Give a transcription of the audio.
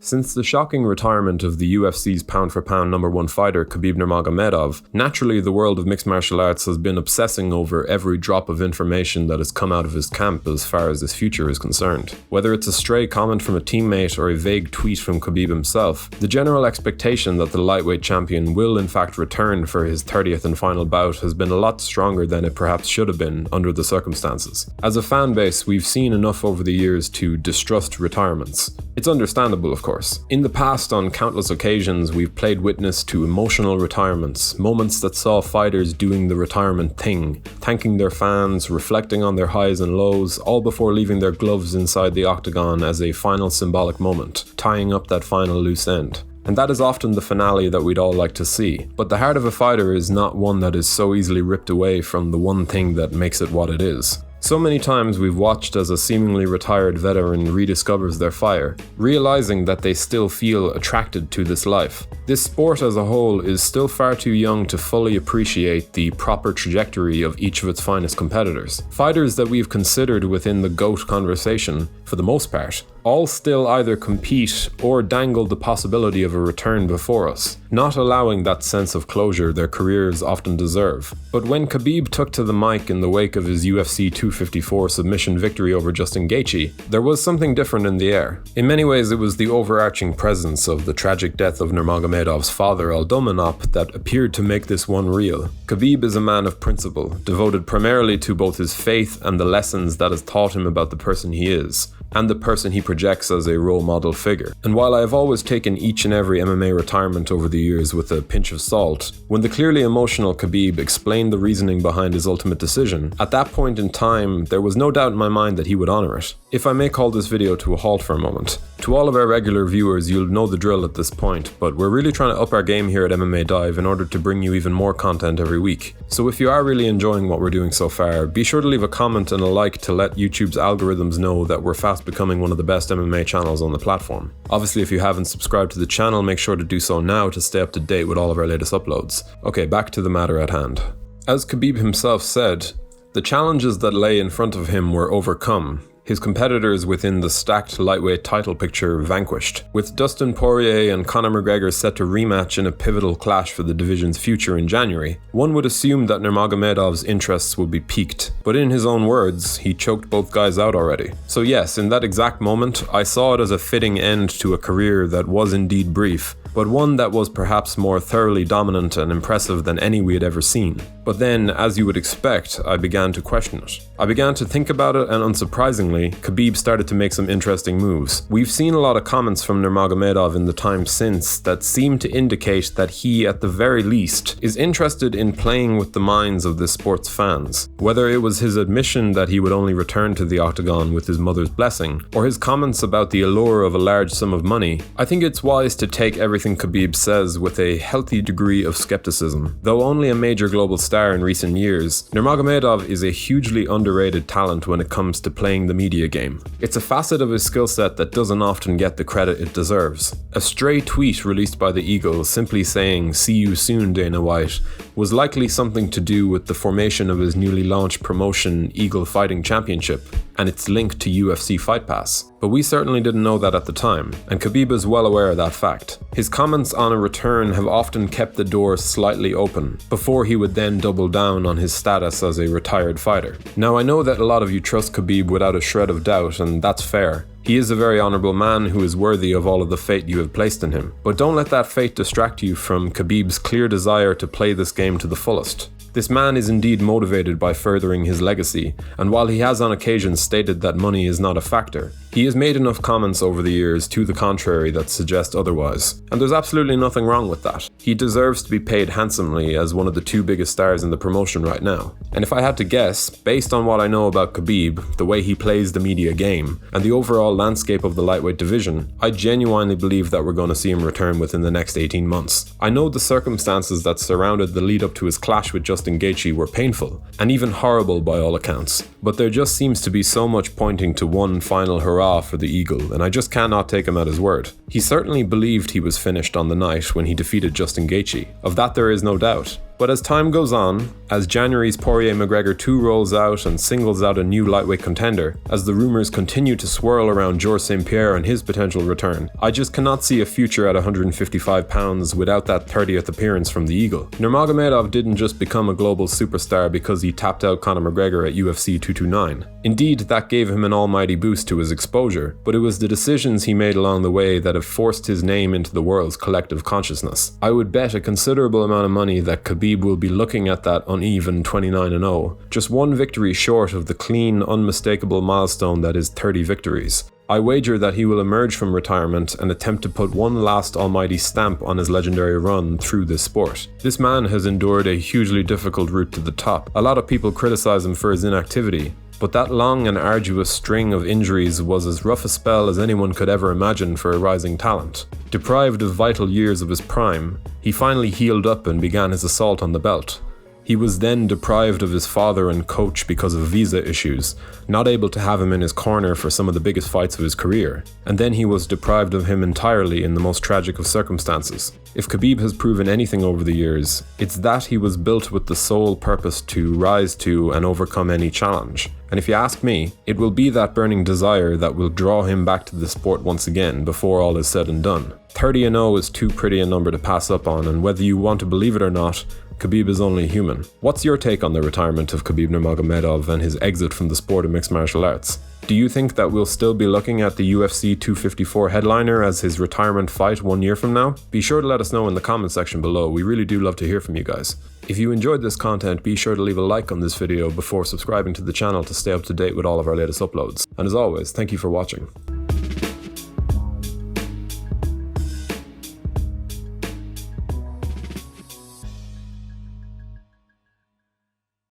Since the shocking retirement of the UFC's pound-for-pound #1 fighter Khabib Nurmagomedov, naturally the world of mixed martial arts has been obsessing over every drop of information that has come out of his camp as far as his future is concerned. Whether it's a stray comment from a teammate or a vague tweet from Khabib himself, the general expectation that the lightweight champion will in fact return for his 30th and final bout has been a lot stronger than it perhaps should have been under the circumstances. As a fan base, we've seen enough over the years to distrust retirements. It's understandable, of course. In the past, on countless occasions, we've played witness to emotional retirements, moments that saw fighters doing the retirement thing, thanking their fans, reflecting on their highs and lows, all before leaving their gloves inside the octagon as a final symbolic moment, tying up that final loose end. And that is often the finale that we'd all like to see. But the heart of a fighter is not one that is so easily ripped away from the one thing that makes it what it is. So many times we've watched as a seemingly retired veteran rediscovers their fire, realizing that they still feel attracted to this life. This sport as a whole is still far too young to fully appreciate the proper trajectory of each of its finest competitors. Fighters that we've considered within the GOAT conversation, for the most part, all still either compete or dangle the possibility of a return before us, not allowing that sense of closure their careers often deserve. But when Khabib took to the mic in the wake of his UFC 254 submission victory over Justin Gaethje, there was something different in the air. In many ways, it was the overarching presence of the tragic death of Nurmagomedov's father Aldomanop that appeared to make this one real. Khabib is a man of principle, devoted primarily to both his faith and the lessons that has taught him about the person he is, and the person he projects as a role model figure. And while I have always taken each and every MMA retirement over the years with a pinch of salt, when the clearly emotional Khabib explained the reasoning behind his ultimate decision, at that point in time, there was no doubt in my mind that he would honor it. If I may call this video to a halt for a moment. To all of our regular viewers, you'll know the drill at this point, but we're really trying to up our game here at MMA Dive in order to bring you even more content every week. So if you are really enjoying what we're doing so far, be sure to leave a comment and a like to let YouTube's algorithms know that we're fast becoming one of the best MMA channels on the platform. Obviously, if you haven't subscribed to the channel, make sure to do so now to stay up to date with all of our latest uploads. Okay, back to the matter at hand. As Khabib himself said, the challenges that lay in front of him were overcome, his competitors within the stacked lightweight title picture vanquished. With Dustin Poirier and Conor McGregor set to rematch in a pivotal clash for the division's future in January, one would assume that Nurmagomedov's interests would be piqued. But in his own words, he choked both guys out already. So yes, in that exact moment, I saw it as a fitting end to a career that was indeed brief, but one that was perhaps more thoroughly dominant and impressive than any we had ever seen. But then, as you would expect, I began to question it. I began to think about it, and unsurprisingly, Khabib started to make some interesting moves. We've seen a lot of comments from Nurmagomedov in the time since that seem to indicate that he, at the very least, is interested in playing with the minds of this sport's fans. Whether it was his admission that he would only return to the octagon with his mother's blessing, or his comments about the allure of a large sum of money, I think it's wise to take everything Khabib says with a healthy degree of skepticism. Though only a major global star in recent years, Nurmagomedov is a hugely underrated talent when it comes to playing the media game. It's a facet of his skill set that doesn't often get the credit it deserves. A stray tweet released by the Eagle simply saying, "See you soon, Dana White," was likely something to do with the formation of his newly launched promotion, Eagle Fighting Championship, and its link to UFC Fight Pass. But we certainly didn't know that at the time, and Khabib is well aware of that fact. His comments on a return have often kept the door slightly open, before he would then double down on his status as a retired fighter. Now, I know that a lot of you trust Khabib without a shred of doubt, and that's fair. He is a very honourable man who is worthy of all of the fate you have placed in him. But don't let that fate distract you from Khabib's clear desire to play this game to the fullest. This man is indeed motivated by furthering his legacy, and while he has on occasion stated that money is not a factor, he has made enough comments over the years to the contrary that suggest otherwise. And there's absolutely nothing wrong with that. He deserves to be paid handsomely as one of the two biggest stars in the promotion right now. And if I had to guess, based on what I know about Khabib, the way he plays the media game, and the overall landscape of the lightweight division, I genuinely believe that we're going to see him return within the next 18 months. I know the circumstances that surrounded the lead up to his clash with Justin Gaethje were painful, and even horrible by all accounts, but there just seems to be so much pointing to one final hurrah for the Eagle, and I just cannot take him at his word. He certainly believed he was finished on the night when he defeated Justin Gaethje, of that there is no doubt. But as time goes on, as January's Poirier-McGregor 2 rolls out and singles out a new lightweight contender, as the rumours continue to swirl around Georges St. Pierre and his potential return, I just cannot see a future at 155 pounds without that 30th appearance from the Eagle. Nurmagomedov didn't just become a global superstar because he tapped out Conor McGregor at UFC 229. Indeed, that gave him an almighty boost to his exposure, but it was the decisions he made along the way that have forced his name into the world's collective consciousness. I would bet a considerable amount of money that Khabib will be looking at that uneven 29-0, just one victory short of the clean, unmistakable milestone that is 30 victories. I wager that he will emerge from retirement and attempt to put one last almighty stamp on his legendary run through this sport. This man has endured a hugely difficult route to the top. A lot of people criticize him for his inactivity, but that long and arduous string of injuries was as rough a spell as anyone could ever imagine for a rising talent. Deprived of vital years of his prime, he finally healed up and began his assault on the belt. He was then deprived of his father and coach because of visa issues, not able to have him in his corner for some of the biggest fights of his career. And then he was deprived of him entirely in the most tragic of circumstances. If Khabib has proven anything over the years, it's that he was built with the sole purpose to rise to and overcome any challenge. And if you ask me, it will be that burning desire that will draw him back to the sport once again before all is said and done. 30-0 is too pretty a number to pass up on, and whether you want to believe it or not, Khabib is only human. What's your take on the retirement of Khabib Nurmagomedov and his exit from the sport of mixed martial arts? Do you think that we'll still be looking at the UFC 254 headliner as his retirement fight 1 year from now? Be sure to let us know in the comment section below. We really do love to hear from you guys. If you enjoyed this content, be sure to leave a like on this video before subscribing to the channel to stay up to date with all of our latest uploads. And as always, thank you for watching.